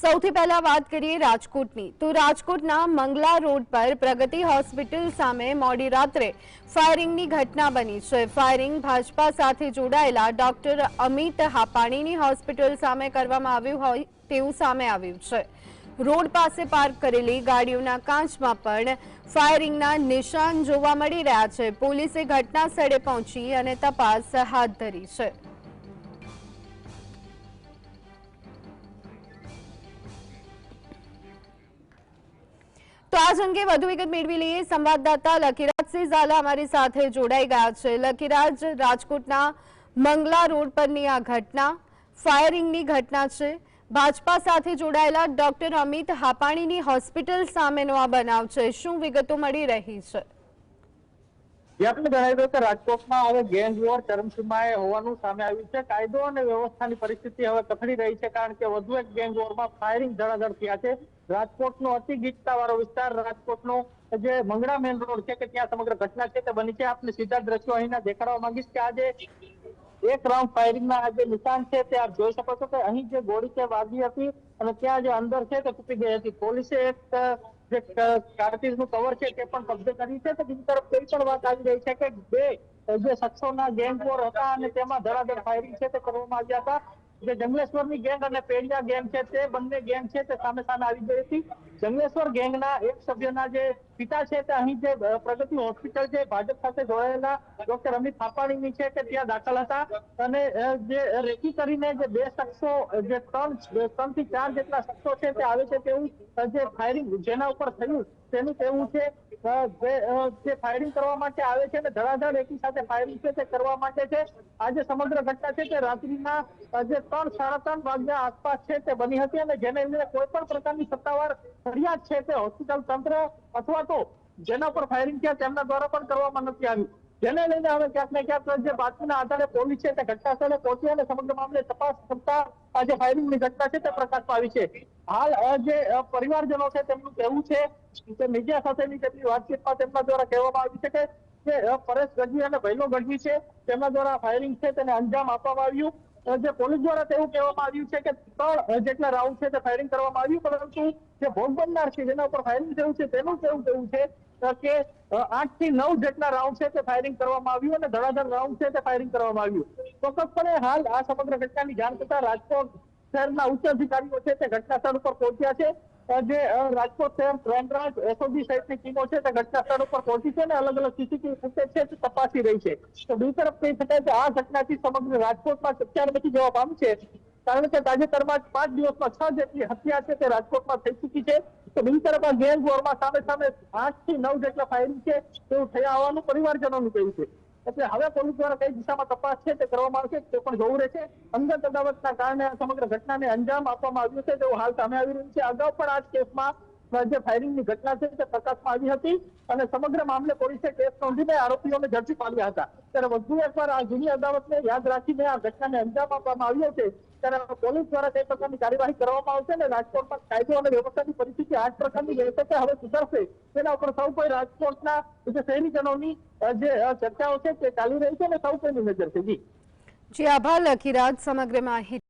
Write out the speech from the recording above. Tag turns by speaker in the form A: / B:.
A: સૌથી પહેલા વાત કરીએ રાજકોટની તો રાજકોટના મંગલા રોડ પર પ્રગતિ હોસ્પિટલ સામે મોડી રાત્રે ફાયરિંગની ઘટના બની છે। ફાયરિંગ ભાજપા સાથે જોડાયેલા ડોક્ટર અમિત હાપાણીની હોસ્પિટલ સામે કરવામાં આવ્યું હોય તેવું સામે આવ્યું છે। રોડ પાસે પાર્ક કરેલી ગાડીઓના કાચમાં પણ ફાયરિંગના નિશાન જોવા મળી રહ્યા છે। પોલીસે ઘટના સ્થળે પહોંચી અને તપાસ હાથ ધરી છે। તો આ અંગે વધુ વિગત મેળવી લઈએ। સંવાદદાતા લખીરાજસિંહ ઝાલા અમારી સાથે જોડાઈ ગયા છે। લખીરાજ, રાજકોટના મંગલા રોડ પરની આ ઘટના ફાયરિંગની ઘટના છે। ભાજપા સાથે જોડાયેલા ડોક્ટર અમિત હાપાણીની હોસ્પિટલ સામેનો આ બનાવ છે। શું વિગતો મળી રહી છે?
B: આપને જણાવી દઉં કે રાજકોટમાં હવે ગેંગ વોર ચરમસીમાએ હોવાનું સામે આવ્યું છે। કાયદો અને વ્યવસ્થાની પરિસ્થિતિ હવે કથળી રહી છે, કારણ કે વધુ એક ગેંગ વોરમાં ફાયરિંગ ધડાધડ થયા છે। રાજકોટનો અતિ ગીચતાવાળો વિસ્તાર, રાજકોટનો જે મંગળા મેન રોડ છે કે ત્યાં સમગ્ર ઘટના છે તે બની છે। આપને સીધા દ્રશ્યો અહીંના દેખાડવા માંગીશ કે આજે એક રાઉન્ડ ફાયરિંગના જે નિશાન છે તે આપ જોઈ શકો છો કે અહીં જે ગોળી છે વાગી હતી અને ત્યાં જે અંદર છે તે તૂટી ગઈ હતી। પોલીસે એક જે કારતીજનું કવર છે તે પણ કબજે કરી છે। તો બીજી તરફ એવી પણ વાત આવી રહી છે કે બે જે શખ્સોના ગેંગ વોર હતા અને તેમાં ધડાધડ ફાયરિંગ છે તે કરવામાં આવ્યા હતા। જે જંગલેશ્વરની ગેંગ અને પેડિયા ગેંગ છે તે બંને ગેંગ છે તે સામે સામે આવી ગઈ હતી। જંગલેશ્વર ગેંગના એક સભ્યના જે પિતા છે તે અહીં જે પ્રગતિ હોસ્પિટલ છે ભાજપ સાથે જોડાયેલા ડોક્ટર અમિત હાપાણીની છે કે ત્યાં દાખલ હતા અને જે રેકી કરીને જે બે શખ્સો જે ત્રણ થી ચાર જેટલા શખ્સો છે તે આવે છે તેવું જે ફાયરિંગ જેના ઉપર થયું તેનું કહેવું છે। જે ફાયરિંગ કરવા માટે આવે છે અને ધડાધડ એકી સાથે ફાયરિંગ છે તે કરવા માટે છે। આજે સમગ્ર ઘટના છે તે રાત્રિના જે 3-3:30 વાગ્યા આસપાસ છે તે બની હતી અને જેને લઈને કોઈ પણ પ્રકારની સત્તાવાર ફરિયાદ છે તે હોસ્પિટલ તંત્ર અથવા તો જેના પર ફાયરિંગ થયા તેમના દ્વારા પણ કરવામાં નથી આવી। જેને લઈને હવે ક્યાંક ને ક્યાંક જે બાતમીના આધારે પોલીસ છે તે ઘટના સ્થળે પહોંચી અને સમગ્ર મામલે તપાસ કરતા આ જે ફાયરિંગની ઘટના છે તે પ્રકાશમાં આવી છે। હાલ જે પરિવારજનો છે તેમનું કહેવું છે કે મીડિયા સાથેની તેમની વાતચીતમાં તેમના દ્વારા કહેવામાં આવ્યું છે કે પરેશ ગઢવી અને ભૈલો ગઢવી છે તેમના દ્વારા ફાયરિંગ છે તેને અંજામ આપવામાં આવ્યું। જે પોલીસ દ્વારા તેવું કહેવામાં આવ્યું છે કે 3 જેટલા રાઉન્ડ છે તે ફાયરિંગ કરવામાં આવ્યું, પરંતુ જે ભોગ બનનાર છે જેના ઉપર ફાયરિંગ થયું છે તેનું કેવું છે કે 8 થી 9 જેટલા રાઉન્ડ છે તે ફાયરિંગ કરવામાં આવ્યું અને ધડાધડ રાઉન્ડ છે તે ફાયરિંગ કરવામાં આવ્યું। ચોક્કસપણે હાલ આ સમગ્ર ઘટનાની જાણ થતા રાજકોટ શહેરના ઉચ્ચ અધિકારીઓ છે તે ઘટના સ્થળ ઉપર પહોંચ્યા છે। જે રાજકોટ શહેર ક્રાઇમ બ્રાન્ચ, એસઓજી સહિતની ટીમો છે તે ઘટના સ્થળ ઉપર પહોંચી છે અને અલગ અલગ સીસીટીવી ફૂટેજ છે તે તપાસી રહી છે। તો બીજી તરફ કહી શકાય કે આ ઘટનાથી સમગ્ર રાજકોટમાં ચર્ચાને મચી જવા પામી છે, કારણ કે તાજેતરમાં 5 દિવસમાં 6 જેટલી હત્યા છે તે રાજકોટમાં થઈ ચૂકી છે। તો બીજી તરફ આ ગેંગ વોરમાં સામે 8 થી 9 જેટલા ફાયરિંગ છે તેવું થયા હોવાનું પરિવારજનોનું કહેવું છે। એટલે હવે પોલીસ દ્વારા કઈ દિશામાં તપાસ છે તે કરવામાં આવશે તે પણ જોવું રહેશે। અંગત અદાવતના કારણે આ સમગ્ર ઘટનાને અંજામ આપવામાં આવ્યું છે તેવું હાલ સામે આવી રહ્યું છે। અગાઉ પણ આ કેસમાં જે ફાયરિંગની ઘટના છે તે પ્રકાશમાં આવી હતી અને સમગ્ર મામલે પોલીસે કેસ નોંધીને આરોપીઓને ઝડપી પાડ્યા હતા। ત્યારે વધુ એકવાર આ જૂની અદાવતને યાદ રાખીને આ ઘટનાને અંજામ આપવામાં આવ્યો છે, ત્યારે પોલીસ દ્વારા કઈ પ્રકારની કાર્યવાહી કરવામાં આવશે અને રાજકોટમાં કાયદો અને વ્યવસ્થાની પરિસ્થિતિ આ જ પ્રકારની રહેશે કે હવે સુધરશે તેના ઉપર સૌ કોઈ રાજકોટના જે શહેરીજનોની જે ચર્ચાઓ છે તે ચાલી રહી છે અને સૌ કોઈની નજર છે।
A: જી આભાર લખીરાજ સમગ્ર માહિતી